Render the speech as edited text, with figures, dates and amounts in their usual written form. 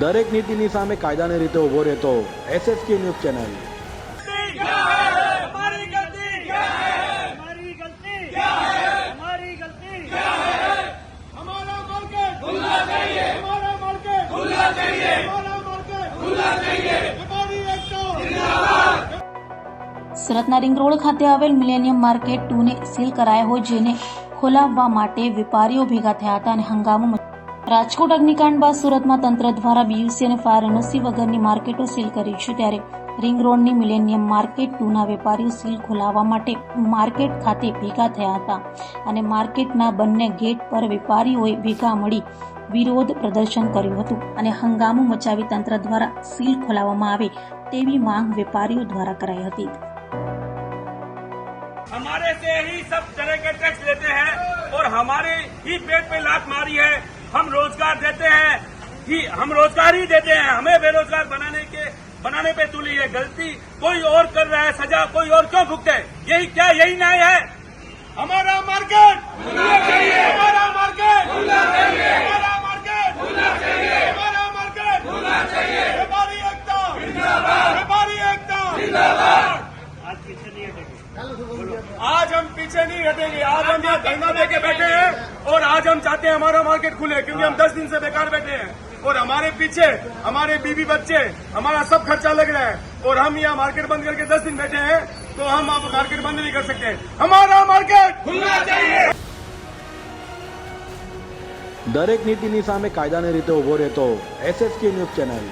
દરેક નીતિની સામે કાયદાની રીતે ઉભો રહેતો SSK ન્યૂઝ ચેનલ। हमारी गलती क्या है? हमारी गलती क्या है? हमारी गलती क्या है? हमारा मार्केट खुलना चाहिए, हमारा मार्केट खुलना चाहिए, हमारा मार्केट खुलना चाहिए। हमारी एकता जिंदाबाद। સુરતના રિંગ રોડ ખાતે આવેલ મિલેનિયમ માર્કેટ 2 ને સીલ કરાયો હોય, જેને ખોલાવવા માટે વેપારીઓ ભેગા થયા હતા અને હંગામો મચ્યો। રાજકોટ અગ્નિકાંડ બાદ સુરતમાં તંત્ર દ્વારા BUC અને ફાયર NOC વગરની માર્કેટો સીલ કરી છે, ત્યારે રિંગ રોડની મિલેનિયમ માર્કેટ 2ના વેપારીઓ સીલ ખોલાવવા માટે માર્કેટ ખાતે ભેગા થયા હતા અને માર્કેટના બંને ગેટ પર વેપારીઓએ ભેગા મળી વિરોધ પ્રદર્શન કર્યું હતું અને હંગામો મચાવી તંત્ર દ્વારા સીલ ખોલાવવામાં આવે તેવી માંગ વેપારીઓ દ્વારા કરાઈ હતી। हमारे से ही सब तरह के टैक्स लेते हैं और हमारे ही पेट पे लात मारी है। हम रोजगार देते हैं कि हम रोजगार ही देते हैं, हमें बेरोजगार बनाने पे तुली है। गलती कोई और कर रहा है, सजा कोई और क्यों भुगते? यही क्या यही न्याय है? हमारा मार्केट खुलना चाहिए, हमारा मार्केट खुलना चाहिए, हमारा मार्केट खुलना चाहिए, हमारा मार्केट खुलना चाहिए। व्यापारी एकता जिंदाबाद, व्यापारी एकता जिंदाबाद। आज हम पीछे नहीं हटेंगे। आज हम यहाँ धरना देके बैठे हैं और आज हम चाहते हैं हमारा मार्केट खुले, क्योंकि हम 10 दिन से बेकार बैठे हैं और हमारे पीछे हमारे बीवी बच्चे, हमारा सब खर्चा लग रहा है और हम यहाँ मार्केट बंद करके 10 दिन बैठे हैं, तो हम अब मार्केट बंद नहीं कर सकते। हमारा मार्केट खुलना चाहिए। દરેક નીતિની સામે કાયદાની રીતે ઉભો રહેતો SSK ન્યૂઝ ચેનલ।